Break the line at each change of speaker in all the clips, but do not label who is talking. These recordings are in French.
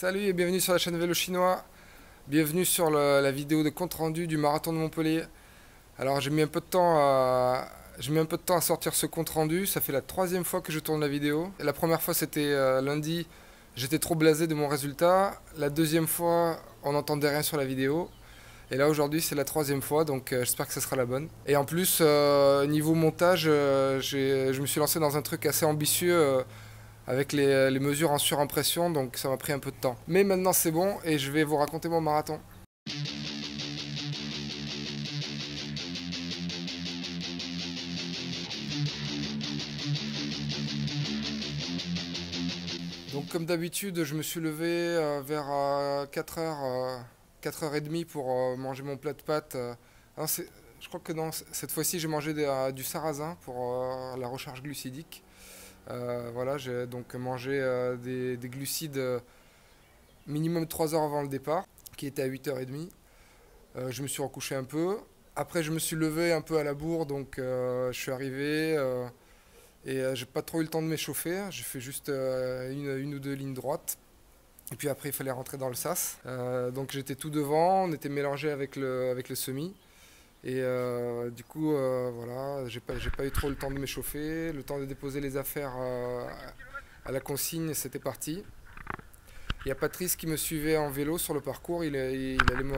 Salut et bienvenue sur la chaîne Vélo Chinois. Bienvenue sur la vidéo de compte rendu du marathon de Montpellier. Alors j'ai mis un peu de temps à sortir ce compte rendu. Ça fait la troisième fois que je tourne la vidéo. La première fois c'était lundi. J'étais trop blasé de mon résultat. La deuxième fois on n'entendait rien sur la vidéo. Et là aujourd'hui c'est la troisième fois, donc j'espère que ce sera la bonne. Et en plus niveau montage, je me suis lancé dans un truc assez ambitieux. Avec les mesures en surimpression, donc ça m'a pris un peu de temps. Mais maintenant c'est bon et je vais vous raconter mon marathon. Donc comme d'habitude, je me suis levé vers 4h, 4h30 pour manger mon plat de pâtes. Non, je crois que non, cette fois-ci j'ai mangé du sarrasin pour la recharge glucidique. Voilà, j'ai donc mangé des glucides minimum 3 heures avant le départ, qui était à 8h30. Je me suis recouché un peu. Après, je me suis levé un peu à la bourre, donc je suis arrivé et j'ai pas trop eu le temps de m'échauffer. J'ai fait juste une ou deux lignes droites. Et puis après, il fallait rentrer dans le sas. Donc j'étais tout devant, on était mélangé avec le semi. Et du coup, voilà, j'ai pas eu trop le temps de m'échauffer, le temps de déposer les affaires à la consigne, c'était parti. Il y a Patrice qui me suivait en vélo sur le parcours, il allait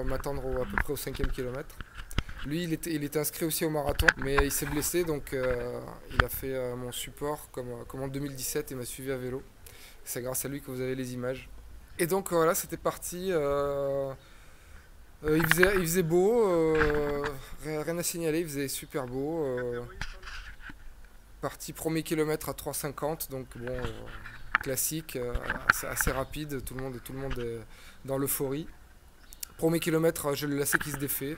m'attendre à peu près au 5e kilomètre. Lui, il était inscrit aussi au marathon, mais il s'est blessé, donc il a fait mon support comme en 2017 et m'a suivi à vélo. C'est grâce à lui que vous avez les images. Et donc voilà, c'était parti. Il faisait beau, rien à signaler, il faisait super beau. Parti premier kilomètre à 3,50, donc bon, classique, assez rapide, tout le monde est dans l'euphorie. Premier kilomètre, j'ai le lacet qui se défait,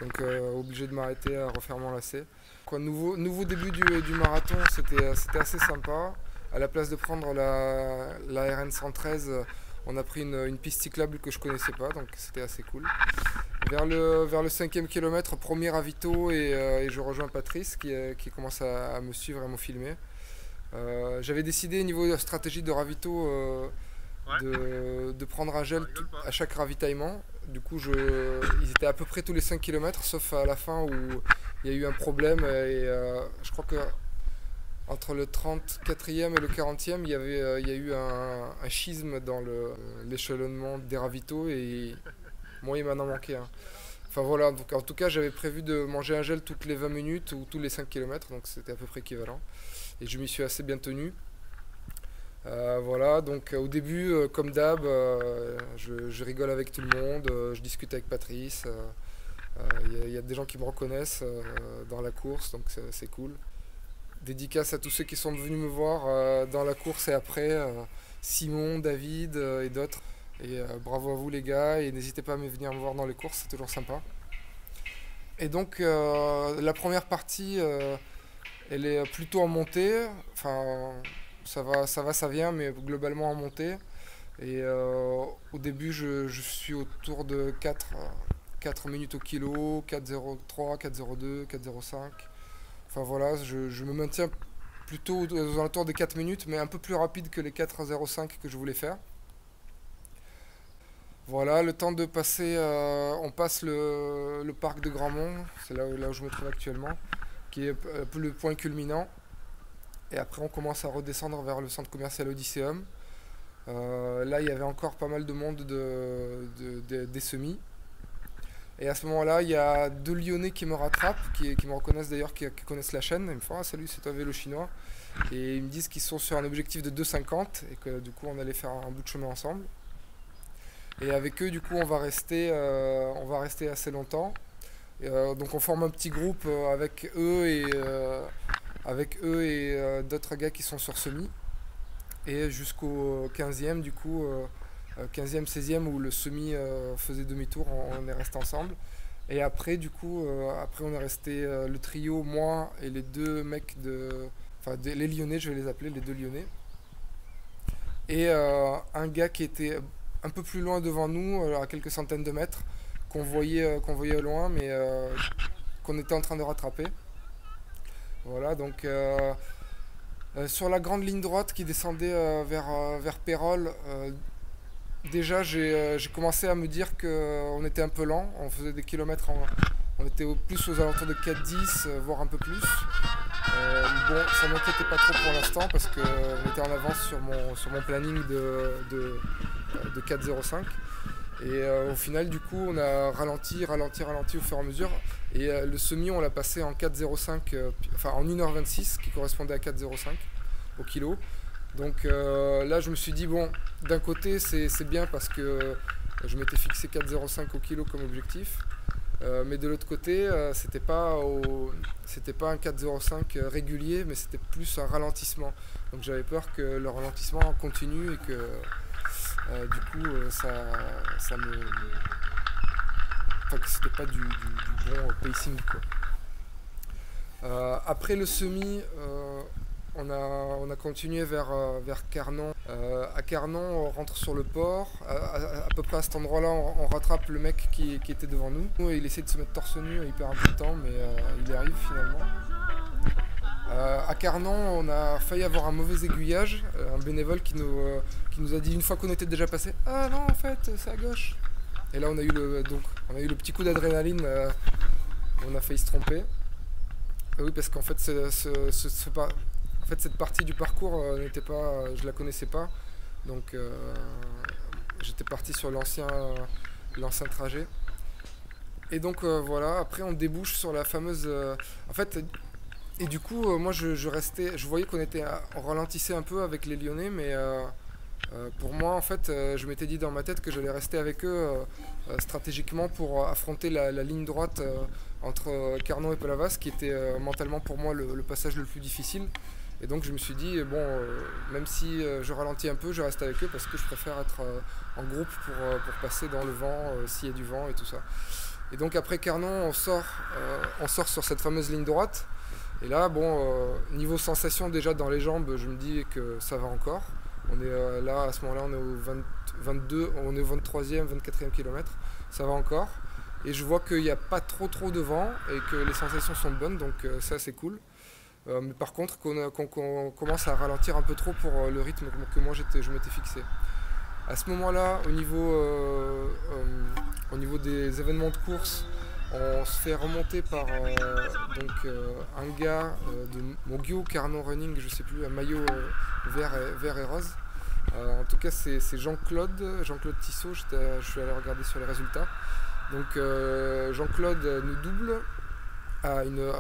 donc obligé de m'arrêter à refaire mon lacet. Nouveau début du marathon, c'était assez sympa. À la place de prendre la RN 113, on a pris une piste cyclable que je connaissais pas, donc c'était assez cool. Vers le 5e kilomètre, premier ravito et je rejoins Patrice qui commence à me suivre et à me filmer. J'avais décidé niveau stratégie de ravito de prendre un gel à chaque ravitaillement. Du coup, ils étaient à peu près tous les 5 km, sauf à la fin où il y a eu un problème. Et je crois que entre le 34e et le 40e, il y a eu un schisme dans l'échelonnement des ravitaux et moi, il m'en a manqué un. Enfin voilà, donc en tout cas, j'avais prévu de manger un gel toutes les 20 minutes ou tous les 5 km, donc c'était à peu près équivalent. Et je m'y suis assez bien tenu. Voilà, donc au début, comme d'hab, je rigole avec tout le monde, je discute avec Patrice. Il y a des gens qui me reconnaissent dans la course, donc c'est cool. Dédicace à tous ceux qui sont venus me voir dans la course et après, Simon, David et d'autres. Et bravo à vous les gars, et n'hésitez pas à venir me voir dans les courses, c'est toujours sympa. Et donc la première partie, elle est plutôt en montée, enfin ça vient, mais globalement en montée. Et au début je suis autour de 4 minutes au kilo, 4,03, 4,02, 4,05. Enfin voilà, je me maintiens plutôt aux alentours des 4 minutes, mais un peu plus rapide que les 4,05 que je voulais faire. Voilà, le temps de passer, on passe le parc de Grandmont, c'est là où je me trouve actuellement, qui est un peu le point culminant. Et après on commence à redescendre vers le centre commercial Odysseum. Là il y avait encore pas mal de monde des semis. Et à ce moment-là, il y a deux Lyonnais qui me rattrapent, qui me reconnaissent d'ailleurs, qui connaissent la chaîne. Ils me font: ah, salut, c'est toi Vélo Chinois. Et ils me disent qu'ils sont sur un objectif de 2,50 et que du coup on allait faire un bout de chemin ensemble. Et avec eux, du coup, on va rester assez longtemps. Donc on forme un petit groupe avec eux et d'autres gars qui sont sur semi. Et jusqu'au 15e, du coup, 15e, 16e, où le semi faisait demi-tour, on est resté ensemble. Et après, du coup, après on est resté le trio, moi et les deux mecs enfin les Lyonnais, je vais les appeler, les deux Lyonnais. Et un gars qui était un peu plus loin devant nous, à quelques centaines de mètres, qu'on voyait au loin, mais qu'on était en train de rattraper. Voilà, donc sur la grande ligne droite qui descendait vers Pérols, déjà j'ai commencé à me dire qu'on était un peu lent. On faisait des kilomètres, on était plus aux alentours de 4,10, voire un peu plus. Bon, ça m'inquiétait pas trop pour l'instant parce qu'on était en avance sur mon planning de 4,05. Et au final, du coup, on a ralenti au fur et à mesure. Et le semi, on l'a passé en 4,05, enfin en 1h26, qui correspondait à 4,05 au kilo. Donc là, je me suis dit, bon, d'un côté, c'est bien parce que je m'étais fixé 4,05 au kilo comme objectif. Mais de l'autre côté, c'était pas un 4,05 régulier, mais c'était plus un ralentissement. Donc j'avais peur que le ralentissement continue et que du coup ça me. Enfin, que c'était pas du bon pacing, quoi. Après le semi, on a continué vers Carnon. À Carnon, on rentre sur le port. À peu près à cet endroit-là, on rattrape le mec qui était devant nous. Il essaie de se mettre torse nu, il perd un peu de temps, mais il y arrive finalement. À Carnon, on a failli avoir un mauvais aiguillage. Un bénévole qui nous a dit une fois qu'on était déjà passé, ah non, en fait, c'est à gauche. Et là, on a eu le petit coup d'adrénaline. On a failli se tromper. Oui, parce qu'en fait, en fait, cette partie du parcours je la connaissais pas, donc j'étais parti sur l'ancien trajet. Et donc voilà, après on débouche sur la fameuse, en fait, et du coup moi je restais, je voyais on ralentissait un peu avec les Lyonnais, mais pour moi en fait, je m'étais dit dans ma tête que j'allais rester avec eux stratégiquement pour affronter la ligne droite entre Carnon et Palavas, qui était mentalement pour moi le passage le plus difficile. Et donc je me suis dit, bon, même si je ralentis un peu, je reste avec eux parce que je préfère être en groupe pour passer dans le vent, s'il y a du vent et tout ça. Et donc après Carnon, on sort sur cette fameuse ligne droite. Et là, bon, niveau sensation déjà dans les jambes, je me dis que ça va encore. On est là, à ce moment-là, on est au 22, on est au 23e, 24e kilomètre. Ça va encore. Et je vois qu'il n'y a pas trop de vent et que les sensations sont bonnes, donc ça c'est cool. Mais par contre, qu'on commence à ralentir un peu trop pour le rythme que moi je m'étais fixé. À ce moment-là, au niveau des événements de course, on se fait remonter par un gars de Mogio Carnon Running, je sais plus, un maillot vert et rose. En tout cas, c'est Jean-Claude Tissot. Je suis allé regarder sur les résultats. Donc Jean-Claude nous double à une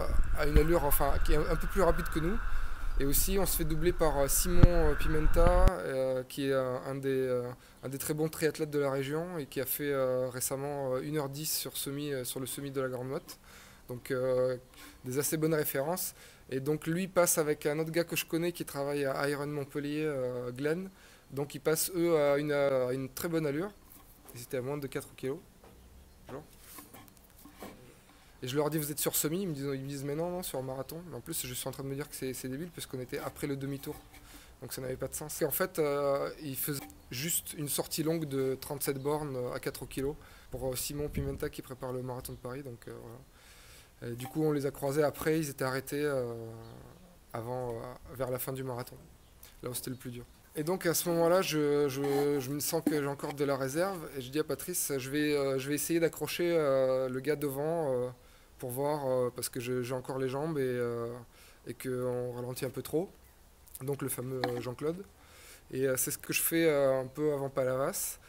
allure enfin, qui est un peu plus rapide que nous. Et aussi, on se fait doubler par Simon Pimenta, qui est un des très bons triathlètes de la région et qui a fait récemment 1h10 sur le semi de la Grande Motte. Donc, des assez bonnes références. Et donc, lui passe avec un autre gars que je connais qui travaille à Iron Montpellier, Glenn. Donc, ils passent, eux, à une très bonne allure. Ils étaient à moins de 4 kg. Et je leur dis, vous êtes sur semi? Ils me disent mais non, sur marathon. Mais en plus, je suis en train de me dire que c'est débile parce qu'on était après le demi-tour. Donc ça n'avait pas de sens. Et en fait, ils faisaient juste une sortie longue de 37 bornes à 4 kg pour Simon Pimenta qui prépare le marathon de Paris. Donc voilà. Et du coup, on les a croisés après. Ils étaient arrêtés vers la fin du marathon. Là où c'était le plus dur. Et donc à ce moment-là, je me sens que j'ai encore de la réserve. Et je dis à Patrice, je vais essayer d'accrocher le gars devant pour voir, parce que j'ai encore les jambes et qu'on ralentit un peu trop. Donc le fameux Jean-Claude. Et c'est ce que je fais un peu avant Palavas.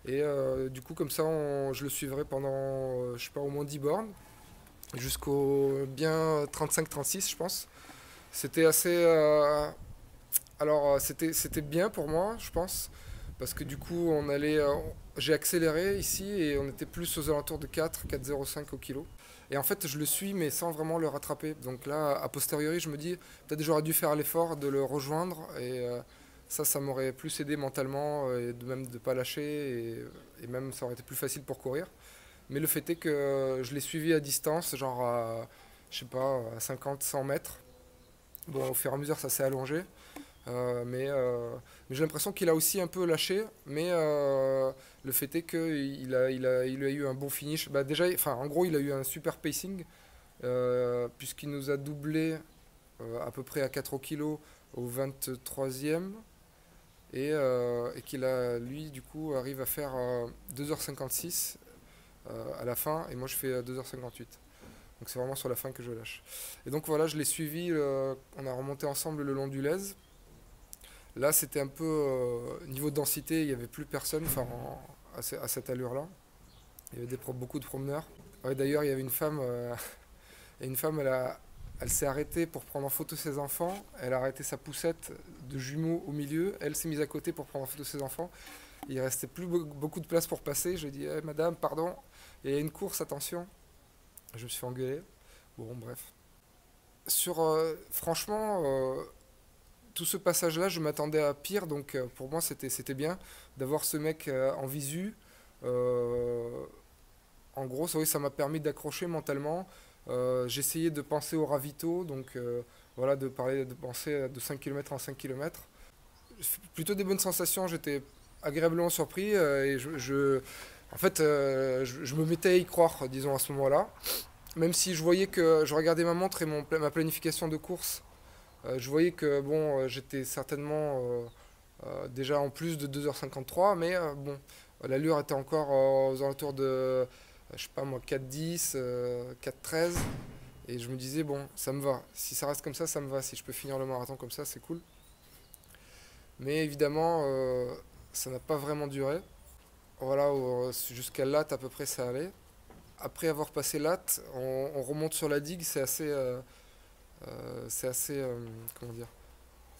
Et du coup, comme ça, je le suivrai pendant, je sais pas, au moins 10 bornes. Jusqu'au bien 35-36, je pense. C'était assez... alors, c'était bien pour moi, je pense. Parce que du coup, j'ai accéléré ici et on était plus aux alentours de 4,05 au kilo. Et en fait, je le suis, mais sans vraiment le rattraper. Donc là, a posteriori, je me dis, peut-être j'aurais dû faire l'effort de le rejoindre. Et ça m'aurait plus aidé mentalement, et même de ne pas lâcher. Et même, ça aurait été plus facile pour courir. Mais le fait est que je l'ai suivi à distance, genre je sais pas, à 50-100 mètres. Bon, au fur et à mesure, ça s'est allongé. Mais j'ai l'impression qu'il a aussi un peu lâché, mais le fait est qu'il a eu un bon finish. Bah déjà, enfin, en gros, il a eu un super pacing, puisqu'il nous a doublé à peu près à 4 kg au 23e. et qu'il a, lui, du coup, arrive à faire 2h56 à la fin, et moi je fais 2h58. Donc c'est vraiment sur la fin que je lâche. Et donc voilà, je l'ai suivi, on a remonté ensemble le long du Lez. Là, c'était un peu niveau densité, il n'y avait plus personne, enfin, à cette allure-là. Il y avait beaucoup de promeneurs. Ouais, d'ailleurs, il y avait une femme, et une femme, elle s'est arrêtée pour prendre en photo ses enfants. Elle a arrêté sa poussette de jumeaux au milieu. Elle s'est mise à côté pour prendre en photo ses enfants. Il restait plus beaucoup de place pour passer. Je lui ai dit, eh, madame, pardon, il y a une course, attention. Je me suis fait engueuler. Bon, bref. Franchement, tout ce passage-là, je m'attendais à pire, donc pour moi, c'était bien d'avoir ce mec en visu. Euh, En gros, oui, ça m'a permis d'accrocher mentalement. J'essayais de penser au ravito, donc voilà, de penser de 5 km en 5 km. Plutôt des bonnes sensations, j'étais agréablement surpris et en fait, je me mettais à y croire, disons, à ce moment-là. Même si je voyais que je regardais ma montre et ma planification de course, je voyais que bon, j'étais certainement déjà en plus de 2h53, mais bon, l'allure était encore aux alentours de, je sais pas moi, 4h10, 4h13. Et je me disais, bon, ça me va. Si ça reste comme ça me va. Si je peux finir le marathon comme ça, c'est cool. Mais évidemment, ça n'a pas vraiment duré. Voilà, jusqu'à Latte à peu près ça allait. Après avoir passé Latte, on remonte sur la digue, c'est assez, comment dire.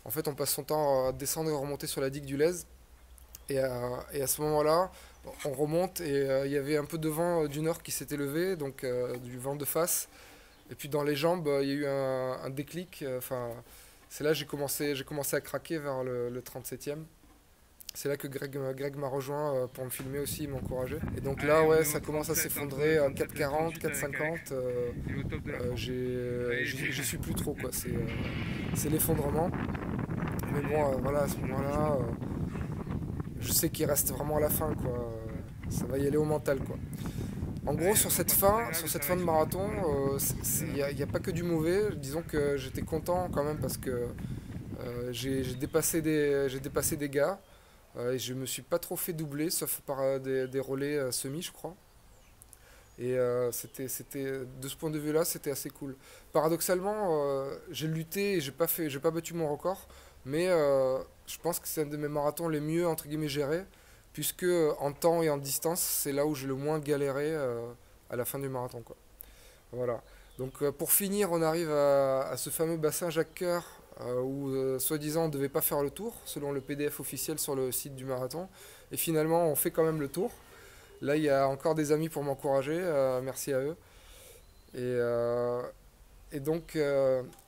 En fait, on passe son temps à descendre et remonter sur la digue du Lez. Et à ce moment-là, on remonte et il y avait un peu de vent du nord qui s'était levé, donc du vent de face. Et puis dans les jambes, il y a eu un déclic. Enfin, c'est là que j'ai commencé à craquer vers le 37e. C'est là que Greg m'a rejoint pour me filmer aussi, m'encourager. Et donc là, ouais, ça commence à s'effondrer à 4,40, 4,50. J'y suis plus trop, quoi. C'est l'effondrement. Mais bon, voilà, à ce moment-là, je sais qu'il reste vraiment à la fin, quoi. Ça va y aller au mental, quoi. En gros, sur cette fin de marathon, il n'y a pas que du mauvais. Disons que j'étais content quand même parce que j'ai dépassé des gars et je me suis pas trop fait doubler, sauf par des relais semi, je crois. Et de ce point de vue-là, c'était assez cool. Paradoxalement, j'ai lutté et j'ai pas battu mon record, mais je pense que c'est un de mes marathons les mieux entre guillemets gérés, puisque en temps et en distance, c'est là où j'ai le moins galéré à la fin du marathon, quoi. Voilà. Donc pour finir, on arrive à ce fameux bassin Jacques-Cœur où soi-disant on ne devait pas faire le tour, selon le PDF officiel sur le site du marathon. Et finalement, on fait quand même le tour. Là, il y a encore des amis pour m'encourager, merci à eux. Et, euh, et donc,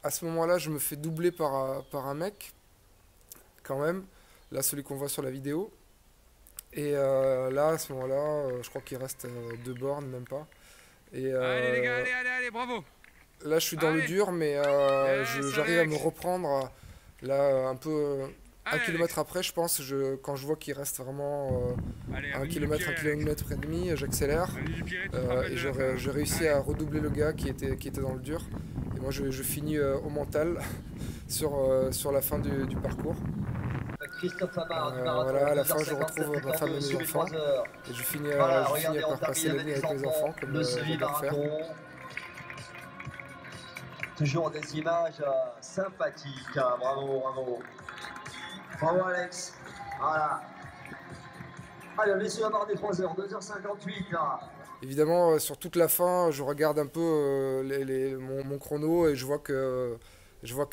à ce moment-là, je me fais doubler par un mec, quand même. Là, celui qu'on voit sur la vidéo. Et là, à ce moment-là, je crois qu'il reste deux bornes, même pas. Et
Allez les gars, allez, bravo.
là, je suis dans le
Allez,
dur, mais
yes
j'arrive à me
Alex.
reprendre. Là, un peu un
Allez
kilomètre
Alex.
après, je pense, quand je vois qu'il reste vraiment
Allez,
un
avenue du
kilomètre, un
Pirée Alex.
kilomètre et demi, j'accélère.
Avenue du Pirée, tu te rappelles
Et
de la fin.
j'ai réussi à
Allez.
redoubler le gars qui était dans le dur. Et moi, je finis au mental sur la fin du parcours.
Christophe Amar du marathon,
Voilà, à la fin, je
2h57,
retrouve ma
temps
femme
de
et mes
sub et
enfants.
3 heures.
Et
Voilà,
je finis
regardez, on
par passer
termine
la
avec
nuit
les
avec mes enfants,
enfants,
comme
le
j'adore faire.
semi-marathon. Toujours des images sympathiques, hein. Bravo, bravo. Bravo Alex. Voilà. Allez, laissez avoir des 3 heures, 2h58 là.
Évidemment, sur toute la fin, je regarde un peu mon chrono et je vois que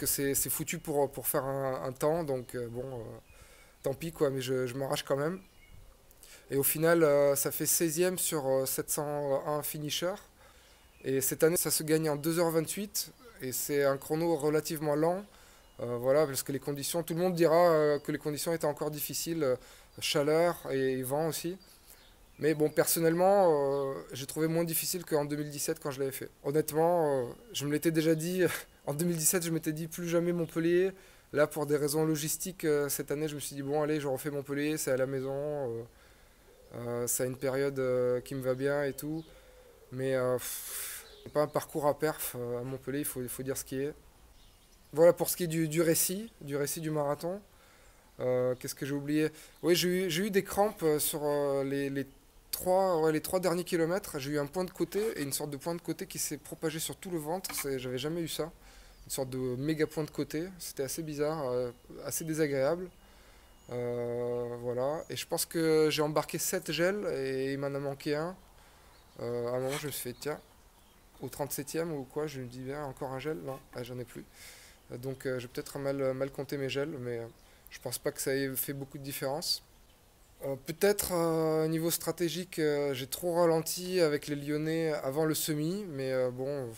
c'est foutu pour faire un temps. Donc, bon, tant pis, quoi, mais je m'arrache quand même. Et au final, ça fait 16e sur 701 finishers. Et cette année, ça se gagne en 2h28. Et c'est un chrono relativement lent. Voilà, parce que les conditions, tout le monde dira que les conditions étaient encore difficiles. Chaleur et vent aussi. Mais bon, personnellement, j'ai trouvé moins difficile qu'en 2017 quand je l'avais fait. Honnêtement, je me l'étais déjà dit. En 2017, je m'étais dit plus jamais Montpellier. Là, pour des raisons logistiques, cette année, je me suis dit, bon, allez, je refais Montpellier, c'est à la maison. Ça a une période qui me va bien et tout. Mais c'est pas un parcours à perf à Montpellier, il faut dire ce qui est. Voilà pour ce qui est du récit du marathon. Qu'est-ce que j'ai oublié? Oui, j'ai eu des crampes sur les trois derniers kilomètres. J'ai eu un point de côté et une sorte de point de côté qui s'est propagé sur tout le ventre. J'avais jamais eu ça. Une sorte de méga point de côté. C'était assez bizarre, assez désagréable. Voilà. Et je pense que j'ai embarqué 7 gels et il m'en a manqué un. À un moment, je me suis fait, tiens, au 37e ou quoi, je me dis, bien, encore un gel? Non, ah, j'en ai plus. Donc, j'ai peut-être mal compté mes gels, mais je pense pas que ça ait fait beaucoup de différence. Peut-être niveau stratégique, j'ai trop ralenti avec les Lyonnais avant le semi, mais bon,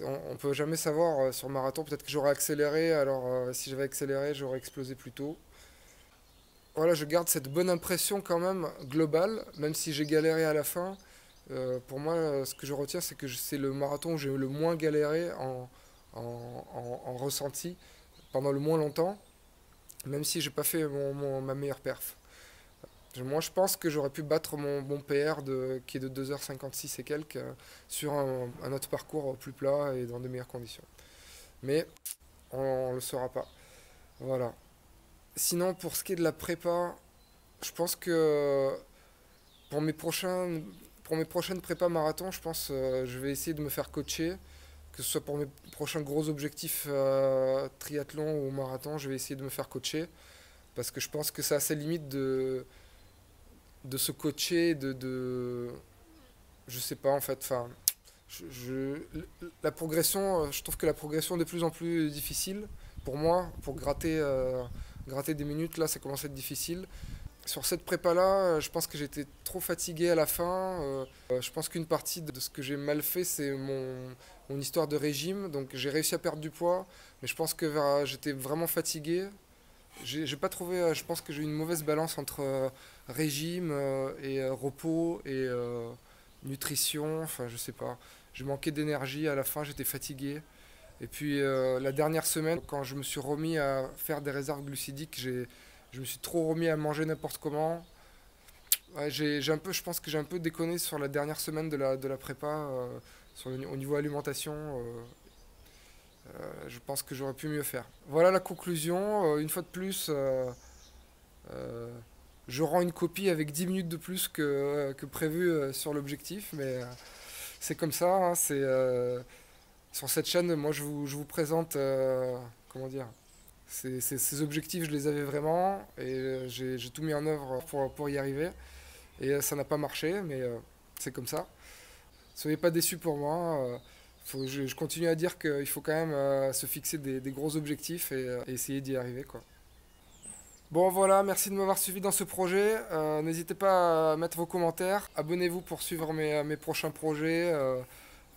on peut jamais savoir sur marathon. Peut-être que j'aurais accéléré, alors si j'avais accéléré, j'aurais explosé plus tôt. Voilà, je garde cette bonne impression quand même globale, même si j'ai galéré à la fin. Pour moi, ce que je retiens, c'est que c'est le marathon où j'ai le moins galéré en ressenti pendant le moins longtemps, même si j'ai pas fait ma meilleure perf. Moi, je pense que j'aurais pu battre mon PR qui est de 2h56 et quelques sur un autre parcours plus plat et dans de meilleures conditions. Mais on ne le saura pas. Voilà. Sinon, pour ce qui est de la prépa, je pense que pour mes prochaines prépas marathon, je pense je vais essayer de me faire coacher, que ce soit pour mes prochains gros objectifs triathlon ou marathon, je vais essayer de me faire coacher parce que je pense que c'est assez limite de se coacher, je sais pas en fait, enfin, la progression, je trouve que la progression est de plus en plus difficile pour moi, pour gratter des minutes, là ça commence à être difficile. Sur cette prépa-là, je pense que j'étais trop fatigué à la fin. Je pense qu'une partie de ce que j'ai mal fait, c'est mon histoire de régime. Donc j'ai réussi à perdre du poids, mais je pense que j'étais vraiment fatigué. J'ai pas trouvé, je pense que j'ai eu une mauvaise balance entre régime et repos et nutrition. Enfin, je sais pas. J'ai manqué d'énergie à la fin, j'étais fatigué. Et puis la dernière semaine, quand je me suis remis à faire des réserves glucidiques, je me suis trop remis à manger n'importe comment. Ouais, je pense que j'ai un peu déconné sur la dernière semaine de la prépa, au niveau alimentation. Je pense que j'aurais pu mieux faire. Voilà la conclusion. Une fois de plus, je rends une copie avec 10 minutes de plus que prévu sur l'objectif, mais c'est comme ça. Hein, sur cette chaîne, moi je vous présente, comment dire, ces objectifs, je les avais vraiment et j'ai tout mis en œuvre pour y arriver. Et ça n'a pas marché, mais c'est comme ça. Soyez pas déçus pour moi. Je continue à dire qu'il faut quand même se fixer des gros objectifs et essayer d'y arriver, quoi. Bon voilà, merci de m'avoir suivi dans ce projet. N'hésitez pas à mettre vos commentaires. Abonnez-vous pour suivre mes prochains projets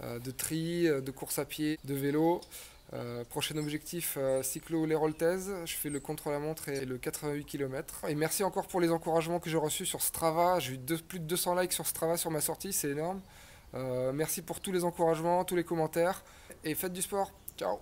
de tri, de course à pied, de vélo. Prochain objectif, cyclo-léroltaise. Je fais le contre-la-montre et le 88 km. Et merci encore pour les encouragements que j'ai reçus sur Strava. J'ai eu plus de 200 likes sur Strava sur ma sortie, c'est énorme. Merci pour tous les encouragements, tous les commentaires. Et faites du sport. Ciao!